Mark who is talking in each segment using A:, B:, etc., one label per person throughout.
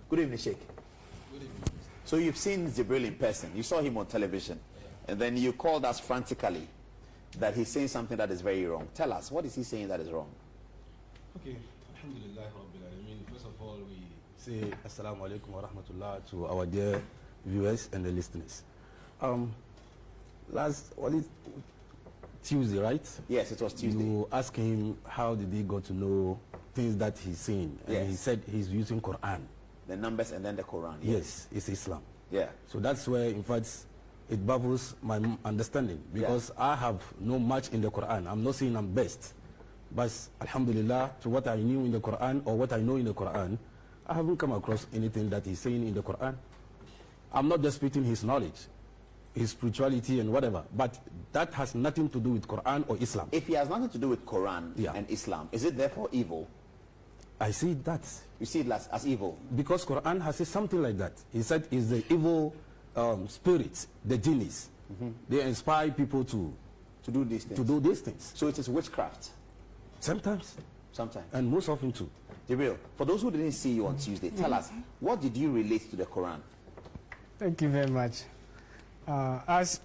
A: Good evening, Sheikh.
B: Good evening.
A: So you've seen Jibril in person. You saw him on television. And then you called us frantically that he's saying something that is very wrong. Tell us, what is he saying that is wrong?
B: Okay. Alhamdulillah Rabbil Alameen. First of all, we say Assalamu alaikum wa rahmatullah to our dear viewers and the listeners. Tuesday, right?
A: Yes, it was Tuesday.
B: You asked him how did he go to know things that he's saying. And
A: yes.
B: He said he's using Quran.
A: The numbers and then the Quran.
B: Yes, it's Islam.
A: Yeah.
B: So that's where, in fact, it baffles my understanding, because I have no much in the Quran. I'm not saying I'm best, but alhamdulillah, to what I knew in the Quran or what I know in the Quran, I haven't come across anything that he's saying in the Quran. I'm not disputing his knowledge, his spirituality and whatever, but that has nothing to do with Quran or Islam.
A: If he has nothing to do with Quran and Islam, is it therefore evil?
B: I see that.
A: You see it as evil?
B: Because Quran has said something like that. He said it's the evil spirits, the genies. They inspire people to
A: do these things.
B: To do these things.
A: So it is witchcraft?
B: Sometimes.
A: Sometimes.
B: And most often too.
A: Jibril, for those who didn't see you on Tuesday, tell us, what did you relate to the Quran?
C: Thank you very much. As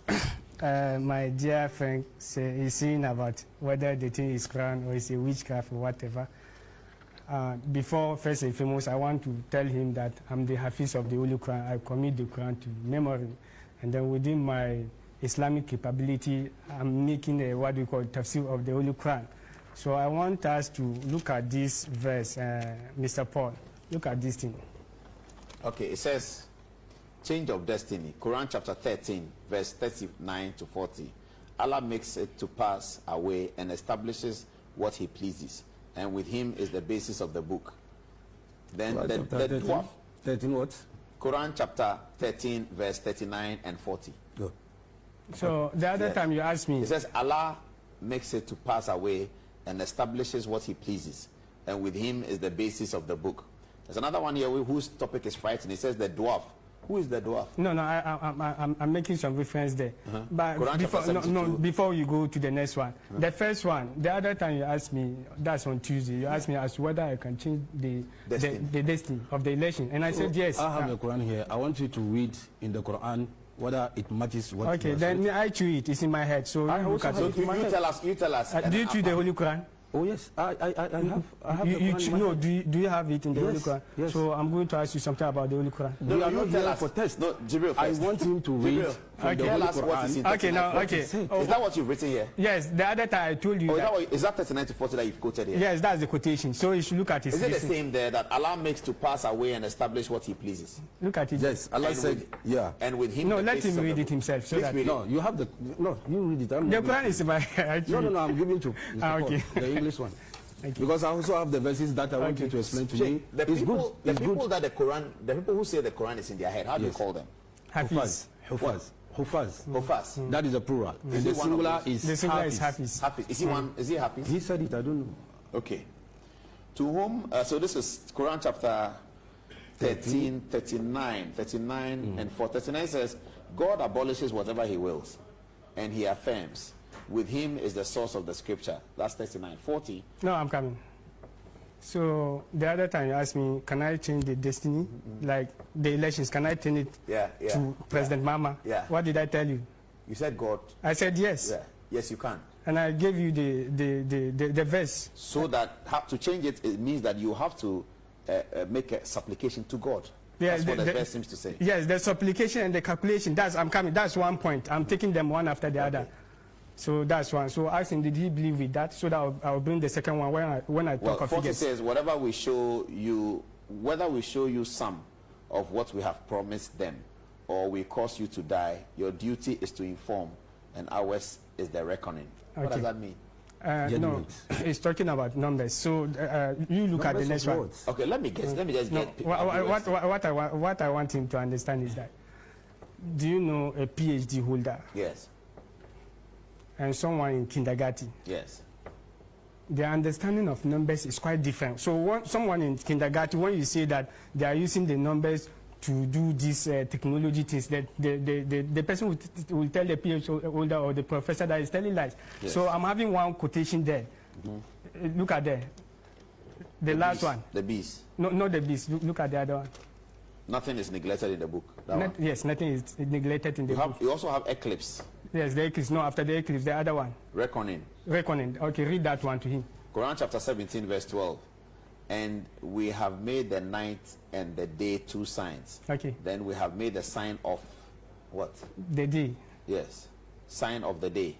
C: my dear friend is saying about whether the thing is Quran or it's a witchcraft or whatever, before first and foremost, I want to tell him that I'm the Hafiz of the Holy Quran. I commit the Quran to memory. And then within my Islamic capability, I'm making a what we call tafsir of the Holy Quran. So I want us to look at this verse, Mr. Paul. Look at this thing.
A: Okay, it says, change of destiny. Quran chapter 13, verse 39 to 40. Allah makes it to pass away and establishes what he pleases. And with him is the basis of the book. Then the dwarf.
B: 13 what?
A: Quran chapter 13, verse 39 and 40.
B: Good.
C: So the other time you asked me.
A: It says Allah makes it to pass away and establishes what he pleases. And with him is the basis of the book. There's another one here whose topic is frightening. It says the dwarf. Who is the dwarf?
C: No, I'm making some reference there. But before you go to the next one, the first one, the other time you asked me, that's on Tuesday, you asked me as to whether I can change the destiny of the election. And I said yes.
B: I have the Quran here. I want you to read in the Quran whether it matches what.
C: Okay, then I chew it. It's in my head. So you look at it.
A: You tell us.
C: Do you chew the Holy Quran?
B: Oh yes, I have
C: no, do you have it in the Holy Quran?
B: Yes.
C: So I'm going to ask you something about the Holy Quran.
A: No, you are not telling us for test. No, Jibril,
B: I want him to read from the Holy Quran.
C: Okay, now, okay.
A: Is that what you've written here?
C: Yes, the other time I told you.
A: Is that 39 to 40 that you've quoted here?
C: Yes, that's the quotation. So you should look at it.
A: Is it the same there that Allah makes to pass away and establish what he pleases?
C: Look at it.
B: Yes, Allah said, yeah.
A: And with him.
C: No, let him read it himself. So that
B: no, you have the. No, you read it.
C: The Quran is my.
B: No, I'm giving to
C: okay.
B: The English one. Because I also have the verses that I want you to explain to me.
A: The people that the Quran, the people who say the Quran is in their head, how do you call them?
C: Hafiz.
A: Hufaz.
B: That is a plural. And the singular is
C: Hafiz.
A: Hafiz. Is he one? Is he Hafiz?
B: He said it. I don't know.
A: Okay. To whom? So this is Quran chapter 13, 39 and 4. 39 says, God abolishes whatever he wills, and he affirms. With him is the source of the scripture. That's 39. 40.
C: No, I'm coming. So the other time you asked me, can I change the destiny? Like the elections, can I turn it to President Mama?
A: Yeah.
C: What did I tell you?
A: You said God.
C: I said yes.
A: Yeah. Yes, you can.
C: And I gave you the verse.
A: So that to change it, it means that you have to make a supplication to God.
C: Yeah,
A: that's what the verse seems to say.
C: Yes, the supplication and the calculation. I'm coming. That's one point. I'm taking them one after the other. So that's one. So ask him, did he believe with that? So that I'll bring the second one when I talk of figures.
A: 40 says, whatever we show you, whether we show you some of what we have promised them, or we cause you to die, your duty is to inform, and ours is the reckoning. Okay. What does that mean?
C: No, it's talking about numbers. So you look at the next one.
A: Okay, let me guess. Let me just get.
C: What I want him to understand is that, do you know a PhD holder?
A: Yes.
C: And someone in kindergarten.
A: Yes.
C: Their understanding of numbers is quite different. So someone in kindergarten, when you say that they are using the numbers to do these technology things, that the person will tell the PhD holder or the professor that is telling lies. Yes. So I'm having one quotation there. Look at there. The last one.
A: The bees.
C: No, not the bees. Look at the other one.
A: Nothing is neglected in the book. That one.
C: Yes, nothing is neglected in the book.
A: You also have eclipse.
C: Yes, the eclipse. No, after the eclipse, the other one.
A: Reckoning.
C: Reckoning. Okay, read that one to him.
A: Quran chapter 17, verse 12. And we have made the night and the day 2 signs.
C: Okay.
A: Then we have made the sign of what?
C: The day.
A: Yes. Sign of the day.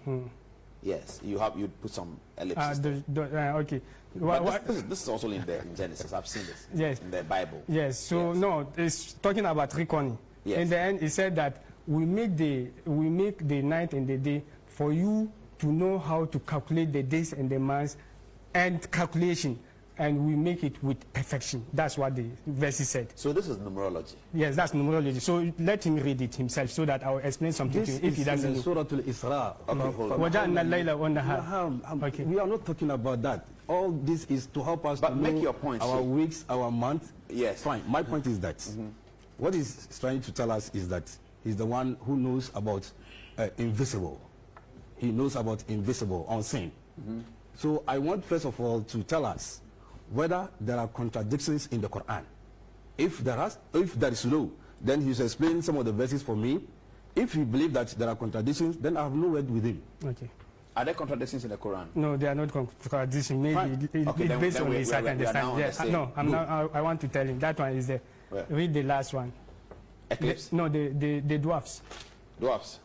A: Yes. You put some ellipses.
C: Okay.
A: But this is also in Genesis. I've seen this.
C: Yes.
A: In the Bible.
C: Yes. So
A: yes.
C: no, it's talking about reckoning.
A: Yes.
C: In the end, it said that we make the night and the day for you to know how to calculate the days and the months and calculation, and we make it with perfection. That's what the verse said.
A: So this is numerology.
C: Yes, that's numerology. So let him read it himself so that I'll explain something to him if he doesn't know.
B: Surah Al-Isra.
C: Okay.
B: We are not talking about that. All this is to help us to
A: make
B: know
A: your point,
B: our weeks, our months.
A: Yes.
B: Fine. My point is that what he's trying to tell us is that he's the one who knows about invisible. He knows about invisible, unseen. So I want first of all to tell us whether there are contradictions in the Quran. If there is no, then he's explaining some of the verses for me. If you believe that there are contradictions, then I have no word with him.
C: Okay.
A: Are there contradictions in the Quran?
C: No, they are not contradictions. Maybe it's based on his understanding. Yes. No, I want to tell him that one is there.
A: Where?
C: Read the last one.
A: Eclipse?
C: The dwarfs.
A: Dwarfs.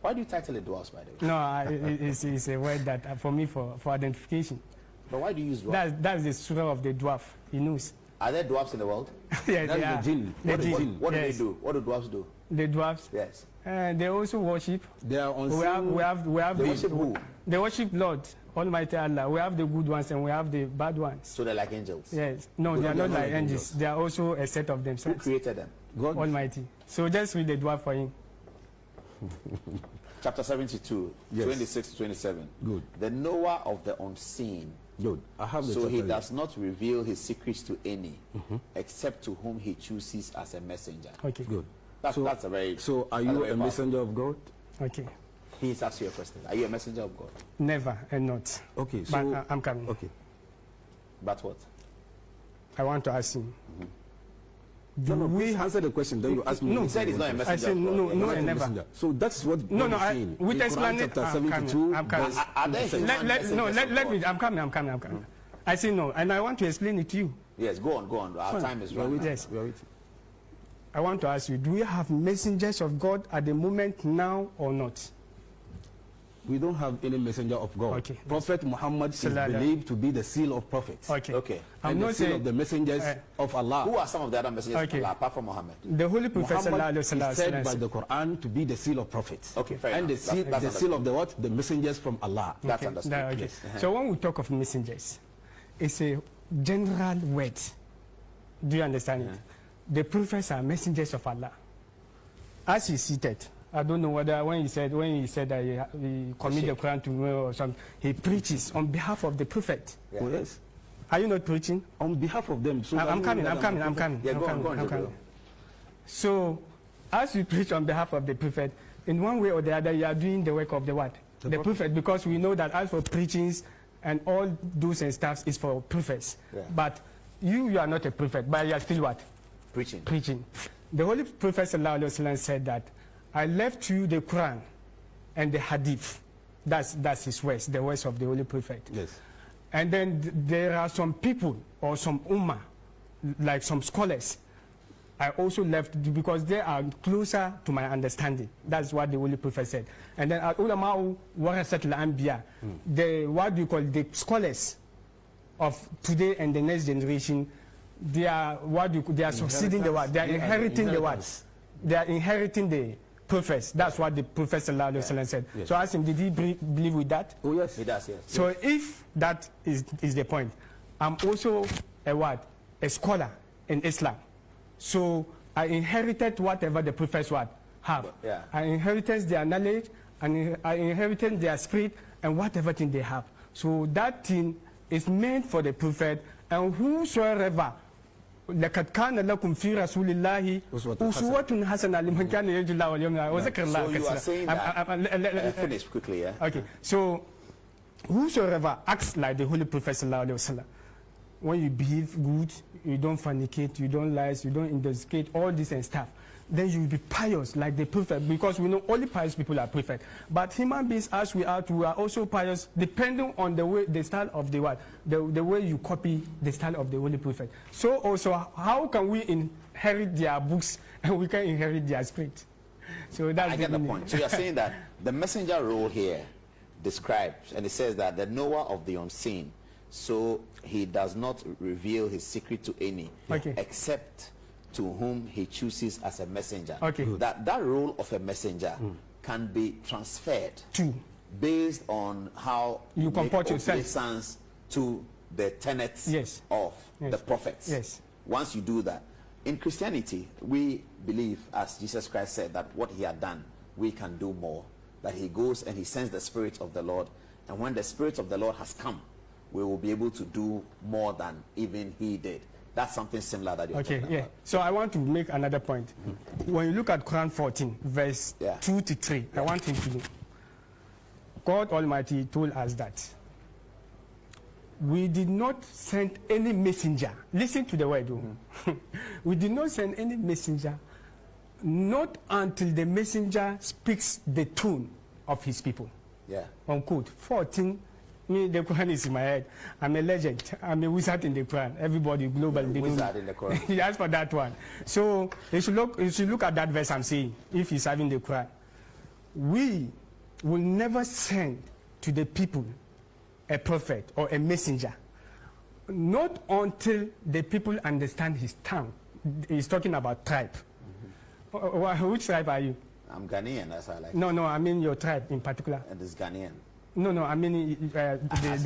A: Why do you title it dwarfs, by the way?
C: No, it's a word that for me for identification.
A: But why do you use dwarfs?
C: That's the surah of the dwarf. He knows.
A: Are there dwarfs in the world?
C: Yes,
B: That
C: they
B: is
C: are.
B: the jinn.
A: What do
C: Yes.
A: they do? What do dwarfs do?
C: The dwarfs.
A: Yes.
C: They also worship.
B: They are unseen.
C: We have
A: They worship who?
C: They worship Lord Almighty Allah. We have the good ones and we have the bad ones.
A: So they're like angels.
C: Yes. No, they are not like angels. They are also a set of
A: Who
C: themselves.
A: created them?
B: God.
C: Almighty. So just read the dwarf for him.
A: Chapter 72,
B: Yes.
A: 26 to 27.
B: Good.
A: The knower of the unseen.
B: Good. I have the
A: So he
B: chapter.
A: does not reveal his secrets to any, except to whom he chooses as a messenger.
C: Okay.
B: Good.
A: That's a very.
B: So are
A: that's
B: you
A: very
B: a
A: powerful.
B: messenger of God?
C: Okay.
A: He's asked you a question. Are you a messenger of God?
C: Never and not.
B: Okay.
C: But
B: So
C: I'm coming.
B: okay.
A: But what?
C: I want to ask him.
B: No, please answer the question. Then you ask me.
C: No,
A: He said he's not a
C: I
A: messenger
C: said
A: of God.
C: no,
A: Yes.
C: no,
B: Not a
C: and never.
B: messenger. So that's what
C: No,
B: God
C: no,
B: is saying.
C: with
B: In Quran
C: explanation.
B: chapter 72.
C: I'm coming.
B: verse
A: Are there
B: 27.
A: human messengers of
C: Let me.
A: God?
C: I'm coming. I say no, and I want to explain it to you.
A: Yes, go on. Our time is
B: We are
A: running.
B: waiting.
C: Yes.
B: We are waiting.
C: I want to ask you: do we have messengers of God at the moment now or not?
B: We don't have any messenger of God.
C: Okay.
B: Prophet Muhammad is
C: Sallallahu.
B: believed to be the seal of prophets.
A: Okay.
C: I'm
B: And the
C: not
B: seal
C: saying
B: of the messengers of Allah.
A: Who are some of the other messengers
C: Okay.
A: of Allah apart from Muhammad?
C: the Holy Prophet
B: Muhammad is
C: sallallahu
B: said
C: alaihi
B: by
C: wasallam.
B: the Quran to be the seal of prophets.
A: Okay, fair
B: and the
A: enough.
B: seal,
A: That's
B: the seal of the what? The messengers from Allah.
A: That's
C: Okay,
A: understood.
C: okay.
A: Yes.
C: So when we talk of messengers, it's a general word. Do you understand it? The prophets are messengers of Allah. As he's seated, I don't know whether when he said that he commit the Quran to me or something, he preaches on behalf of the prophet.
A: Yeah.
B: Oh, yes.
C: Are you not preaching?
B: On behalf of them. So
C: I'm coming.
A: Yeah, go on, Jojo.
C: So, as you preach on behalf of the prophet, in one way or the other, you are doing the work of the what? The prophet, because we know that as for preachings and all those and stuff is for prophets.
A: Yeah.
C: But you are not a prophet, but you are still what?
A: Preaching.
C: Preaching. The Holy Prophet sallallahu alaihi wasallam said that I left you the Quran and the Hadith. That's his words, the words of the Holy Prophet.
B: Yes.
C: And then there are some people or some ummah, like some scholars, I also left because they are closer to my understanding. That's what the Holy Prophet said. And then ulama warasat al-anbiya, the what do you call the scholars of today and the next generation, they are they are succeeding the what? They are inheriting the what? They are inheriting the prophets. That's what the Prophet sallallahu alaihi wasallam said.
B: Yes.
C: So I asked him, did he believe with that?
B: Oh, yes.
A: He does, yes.
C: So if that is the point, I'm also a scholar in Islam. So I inherited whatever the prophets have.
A: Yeah.
C: I inherited their knowledge, and I inherited their spirit and whatever thing they have. So that thing is meant for the prophet, and whosoever لقد كان لكم في رسول الله أسوة حسنة لمن كان يرجو الله واليوم الآخر وذكر الله
A: So you are saying that, finish quickly, yeah?
C: Okay, so whosoever acts like the Holy Prophet sallallahu alaihi wasallam, when you behave good, you don't fornicate, you don't lie, you don't intoxicate, all this and stuff, then you will be pious like the prophet, because we know only pious people are perfect. But human beings, as we are also pious, depending on the style of the what, the way you copy the style of the holy prophet. So also, how can we inherit their books and we can inherit their spirit? So that's
A: I get the point. So you're saying that the messenger role here describes, and it says that the knower of the unseen, so he does not reveal his secret to any, except to whom he chooses as a messenger. That role of a messenger can be transferred based on how
C: you comport yourself
A: to the tenets of the prophets. Once you do that, in Christianity, we believe, as Jesus Christ said, that what he had done, we can do more. That he goes and he sends the Spirit of the Lord, and when the Spirit of the Lord has come, we will be able to do more than even he did. That's something similar that you're talking about.
C: So I want to make another point. When you look at Quran 14, verse 2 to 3, I want him to know. God Almighty told us that we did not send any messenger. Listen to the word. We did not send any messenger, not until the messenger speaks the tone of his people. Unquote. 14. Me, the Quran is in my head. I'm a legend. I'm a wizard in the Quran. Everybody globally.
A: Wizard in the Quran.
C: He asked for that one. So you should look at that verse I'm saying, if he's having the Quran. We will never send to the people a prophet or a messenger, not until the people understand his tongue. He's talking about tribe. Which tribe are you?
A: I'm Ghanaian, that's how I like.
C: No, I mean your tribe in particular.
A: And it's Ghanaian.
C: No, I mean...
A: I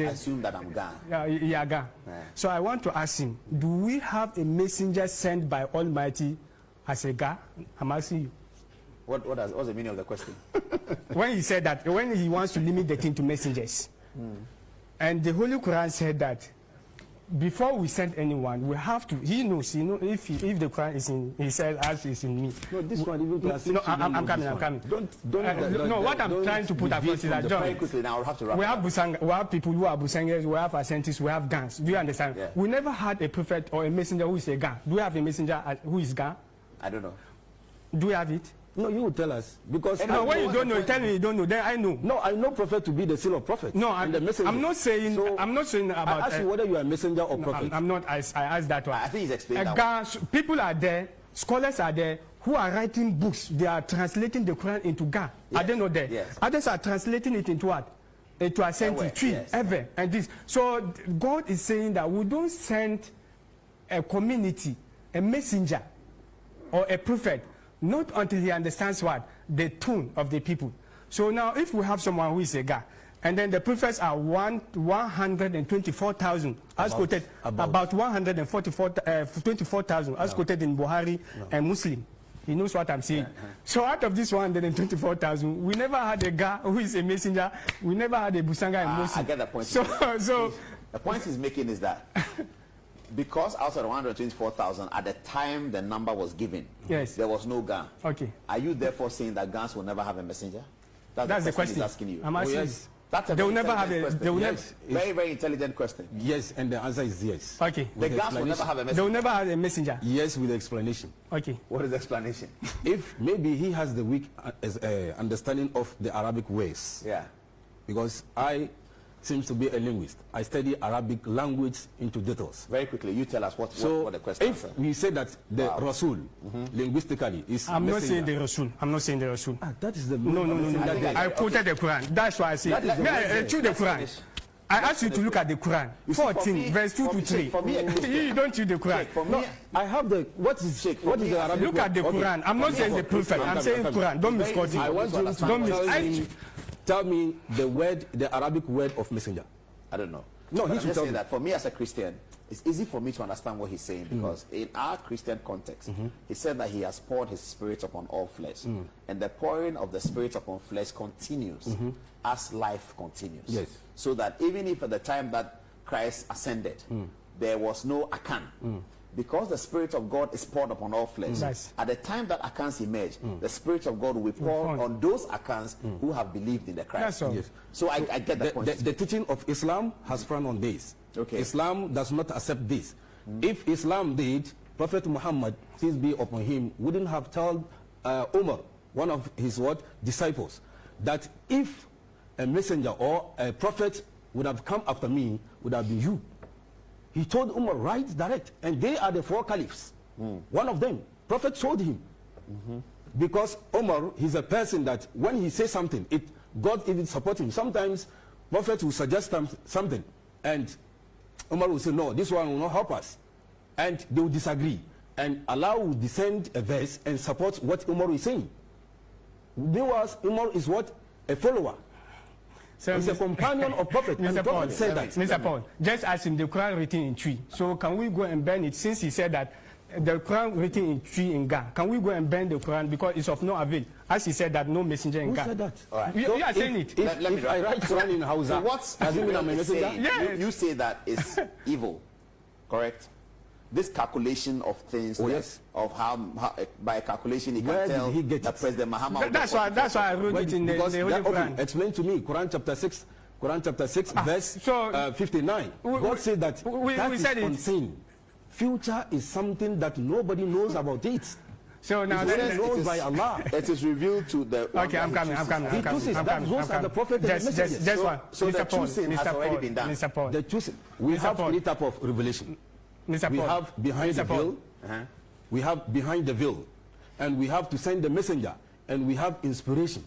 A: assume that I'm Ghana.
C: Yeah, Ghana. So I want to ask him, do we have a messenger sent by Almighty as a Ghana? I'm asking you.
A: What's the meaning of the question?
C: When he said that, when he wants to limit the thing to messengers, and the Holy Quran said that before we send anyone, we have to, he knows, if the Quran is in, he said, as is in me.
B: No, this one even
C: I'm coming. No, what I'm trying to put across is that, John,
A: very quickly now, I'll have to wrap
C: we have Busanga, we have people who are Busangers, we have Ashantis, we have Gans. Do you understand? We never had a prophet or a messenger who is a Gan. Do we have a messenger who is Gan?
A: I don't know.
C: Do we have it?
B: No, you will tell us. Because
C: no, when you don't know, tell me you don't know, then I know.
B: No, I know prophet to be the seal of prophet.
C: No, I'm not saying about...
B: I ask you whether you are a messenger or prophet.
C: I'm not, I asked that one.
A: I think he's explained that one.
C: People are there, scholars are there, who are writing books. They are translating the Quran into Ga. Are they not there?
A: Yes.
C: Others are translating it into what? Into Ashanti, Tree, Ever, and this. So God is saying that we don't send a community, a messenger, or a prophet, not until he understands what? The tone of the people. So now if we have someone who is a guy, and then the prophets are 124,000, as quoted, about 124,000, as quoted in Buhari and Muslim. He knows what I'm saying. So out of this 124,000, we never had a guy who is a messenger. We never had a Busanga and Muslim.
A: I get the point.
C: So
A: the point he's making is that because outside of 124,000, at the time the number was given, there was no Gan. Are you therefore saying that Gans will never have a messenger? That's the question he's asking you.
C: I'm asking
A: That's a
C: they will never have a
A: very, very intelligent question.
B: Yes, and the answer is yes.
C: The
A: Gans will never have a messenger.
C: They will never have a messenger.
B: Yes, with explanation.
A: What is the explanation?
B: If maybe he has the weak understanding of the Arabic ways. Because I seems to be a linguist. I study Arabic language into details.
A: Very quickly, you tell us what the question is.
B: If we say that the Rasul, linguistically, is
C: I'm not saying the Rasul. I'm not saying the Rasul.
B: That is the...
C: No. I quoted the Quran. That's why I say... I choose the Quran. I asked you to look at the Quran. 14, verse 2 to 3. You don't choose the Quran.
B: I have the... What is the Arabic...
C: Look at the Quran. I'm not saying the prophet. I'm saying Quran. Don't misquote it.
B: I want you to tell me the word, the Arabic word of messenger.
A: I don't know.
B: No,
A: he should tell me that. For me as a Christian, it's easy for me to understand what he's saying because in our Christian context, he said that he has poured his spirit upon all flesh. And the pouring of the spirit upon flesh continues as life continues. So that even if at the time that Christ ascended, there was no Akan, because the Spirit of God is poured upon all flesh. At the time that Akans emerge, the Spirit of God will be poured on those Akans who have believed in the Christ. So I get the point.
B: The teaching of Islam has frowned on this. Islam does not accept this. If Islam did, Prophet Muhammad, peace be upon him, wouldn't have told Umar, one of his disciples, that if a messenger or a prophet would have come after me, would have been you. He told Umar right direct, and they are the 4 caliphs. One of them, Prophet told him. Because Umar, he's a person that when he says something, God even support him. Sometimes Prophet will suggest something, and Umar will say, no, this one will not help us. And they will disagree. And Allah will descend a verse and support what Umar is saying. Umar is what? A follower. So he's a companion of Prophet. And Prophet said that.
C: Mr. Paul, just as in the Quran written in tree. So can we go and burn it, since he said that the Quran written in tree in Ga? Can we go and burn the Quran because it's of no avail? As he said that no messenger in Ga.
B: Who said that?
A: Right.
C: You are saying it.
B: If I write Quran in Hausa,
A: does it mean I'm a messenger? You say that it's evil, correct? This calculation of things, of how by calculation he can tell that President Muhammad.
C: That's why I wrote it in the Holy Quran.
B: Explain to me, Quran chapter 6, verse 59. God said that
C: we said
B: is unseen. Future is something that nobody knows about it.
C: So now
B: it is known by Allah.
A: It is revealed to the.
C: Okay, I'm coming.
B: Those are the prophet and the messengers.
C: That's one.
A: So the choosing has already been done.
C: Mr. Paul.
B: The choosing. We have any type of revelation.
C: Mr.
B: We
C: Paul.
B: have behind the veil. We have behind the veil, and we have to send the messenger, and we have inspiration.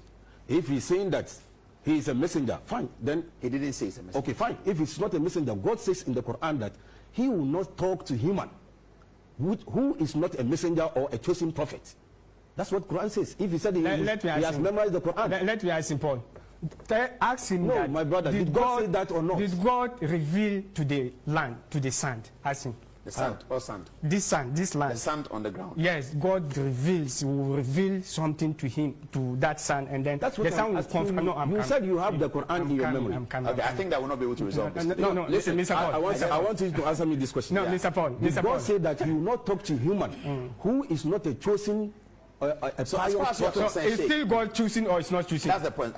B: If he's saying that he is a messenger, fine. Then
A: he didn't say he's a messenger.
B: Okay, fine. If it's not a messenger, God says in the Quran that he will not talk to human who is not a messenger or a chosen prophet. That's what Quran says. If he said he has memorized the Quran.
C: Let me ask him, Paul. Ask him
B: no,
C: that.
B: My brother, did God say that or not?
C: Did God reveal to the land, to the sand? Ask him.
A: The sand. What sand?
C: This sand, this land.
A: The sand on the ground.
C: Yes, God will reveal something to him, to that sand, and then
B: that's what
C: the sand will confirm. No,
B: you said you have the Quran in your memory.
A: Okay, I think that will not be able to resolve this.
C: No, listen, Mr. Paul.
B: I want you to answer me this question.
C: No, Mr. Paul.
B: God said that he will not talk to human who is not a chosen.
A: So
C: is still God choosing or it's not choosing?
A: That's the point.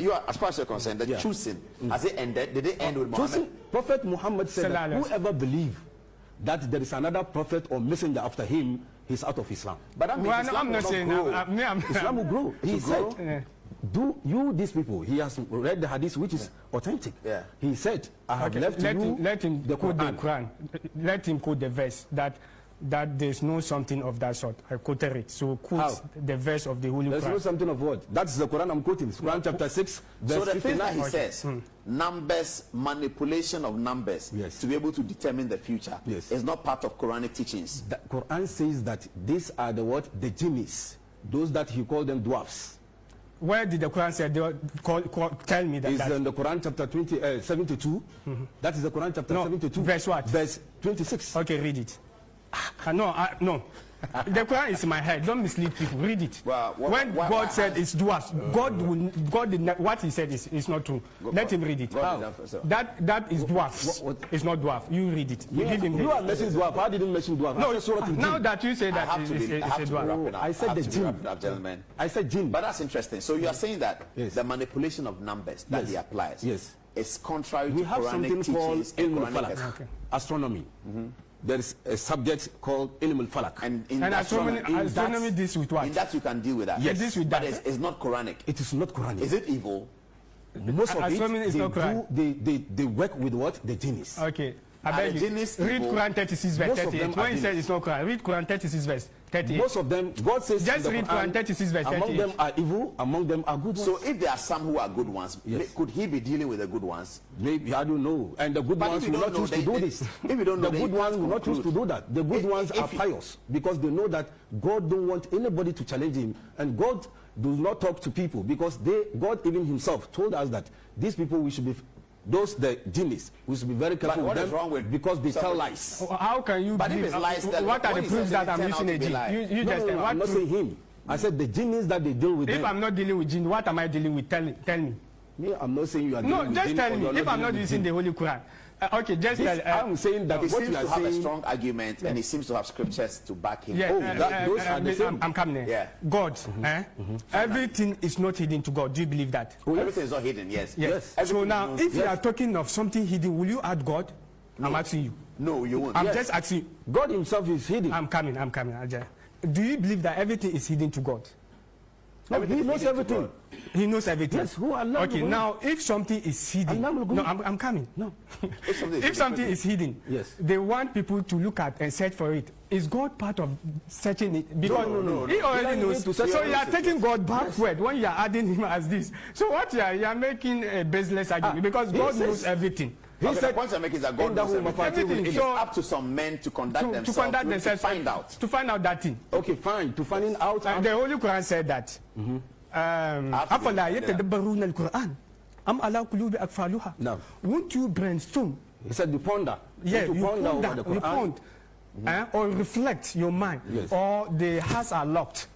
A: You are, as far as you're concerned, the choosing, has it ended? Did it end with Muhammad?
B: Prophet Muhammad said that whoever believes that there is another prophet or messenger after him, he's out of Islam.
C: But I'm not saying
B: Islam will grow. He said, do you, these people, he has read the hadith which is authentic. He said, I have left you
C: let him
B: the
C: quote the Quran. Let him quote the verse that there's no something of that sort. I quoted it. So quote the verse of the Holy Quran.
B: There's no something of what? That's the Quran I'm quoting. Quran chapter 6, verse 59.
A: So the thing that he says, numbers, manipulation of numbers to be able to determine the future is not part of Quranic teachings.
B: The Quran says that these are the jinnis, those that he called them dwarfs.
C: Where did the Quran say tell me that?
B: It's in the Quran chapter 72. That is the Quran chapter 72.
C: Verse what?
B: Verse 26.
C: Okay, read it. No. The Quran is in my head. Don't mislead people. Read it. When God said it's dwarfs, God did not, what he said is not true. Let him read it. That is dwarfs. It's not dwarf. You read it.
B: You are mentioning dwarf. I didn't mention dwarf.
C: No, now that you say that it's a dwarf.
A: I said the jinn.
B: I said jinn.
A: But that's interesting. So you are saying that the manipulation of numbers that he applies is contrary to Quranic teachings and Quranic
B: astronomy. There is a subject called Ilm al-Falak.
C: And astronomy deals with what?
A: In that you can deal with that.
C: Yes.
A: But it's not Quranic.
B: It is not Quranic.
A: Is it evil?
B: Most of it, they work with what? The jinnis.
C: Okay. I beg you. Read Quran 36 verse 38. When he said it's not Quran, read Quran 36 verse 38.
B: Most of them, God says
C: just read Quran 36 verse 38.
B: Among them are evil, among them are good ones.
A: So if there are some who are good ones, could he be dealing with the good ones?
B: Maybe, I don't know. And the good ones will not choose to do this.
A: If you don't know,
B: the good ones will not choose to do that. The good ones are pious because they know that God don't want anybody to challenge him. And God does not talk to people because God even himself told us that these people we should be the jinnis, we should be very careful with them because they tell lies.
C: How can you believe? What are the proofs that I'm using a jinn? You just
B: no, I'm not saying him. I said the jinnis that they deal with.
C: If I'm not dealing with jinn, what am I dealing with? Tell me.
B: Me, I'm not saying you are dealing with
C: jinn. No, just tell me. If I'm not using the Holy Quran. Okay, just tell.
B: I'm saying that
A: he seems to have a strong argument and he seems to have scriptures to back him.
C: Yeah, those are the same. I'm coming there. Yeah. God, everything is not hidden to God. Do you believe that?
A: Everything is not hidden, yes.
C: So now, if you are talking of something hidden, will you add God? I'm asking you.
A: No, you won't.
C: I'm
B: Yes.
C: just asking.
B: God himself is hidden.
C: I'm coming, Ajay. Do you believe that everything is hidden to God?
B: No,
A: Everything
B: he
A: is
B: knows
A: hidden to
B: everything.
A: God.
C: He knows everything.
B: Yes, who Allah
C: Okay,
B: will-
C: now if something is hidden,
B: Allah will
C: no,
B: go-
C: I'm coming.
B: No.
A: If something is
C: If something is hidden,
B: Yes.
C: they want people to look at and search for it. Is God part of searching it? Because
A: no.
C: he
B: He
C: already
B: doesn't
C: knows.
B: need to search
C: So
B: for
C: you
B: it.
C: are taking God backward when you are adding him as this. So what you are making a baseless argument because
B: he
C: God
B: says-
C: knows everything.
B: He
A: Okay, the
B: said,
A: point I make is that God
B: "In
A: knows
B: the
A: everything.
C: Everything.
A: It is
C: So-
A: up to some men to conduct
C: To
A: themselves
C: conduct
A: to
C: themselves
A: find out.
C: to find out that thing.
B: okay, fine, to finding out.
C: And the Holy Quran said that. أفلا يتدبرون القرآن أم على قلوب أقفالها.
B: No.
C: Won't you brainstorm?
B: He said, you ponder.
C: Yeah,
B: to
C: you
B: ponder over
C: ponder,
B: the
C: you
B: Quran.
C: ponder, or reflect your mind,
B: Yes.
C: or the hearts are locked.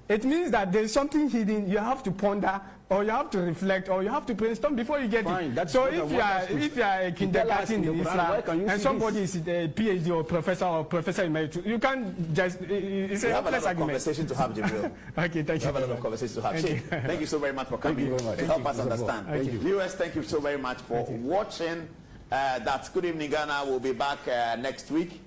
C: It means that there's something hidden. You have to ponder, or you have to reflect, or you have to brainstorm before you get
B: Fine,
C: it.
B: that's
C: So
B: what I
C: if
B: want
C: you are
B: us to-
C: if you are a
B: to tell us
C: kindergarten
B: in the
C: in
B: Quran,
C: Islam
B: why can you
C: and
B: see
C: somebody
B: this?
C: is a PhD or professor emeritus, you can't just. It's
A: We
C: a
A: have a lot
C: hopeless
A: of
C: argument.
A: conversation to have, Jibril.
C: Okay, thank
A: We have a lot
C: you.
A: of conversations to have.
C: Thank
A: Sheikh, thank you so very much for coming
B: you very much.
A: to help us understand.
C: Thank you.
A: Viewers, thank you so very much for watching. That's Good Evening Ghana. We'll be back next week.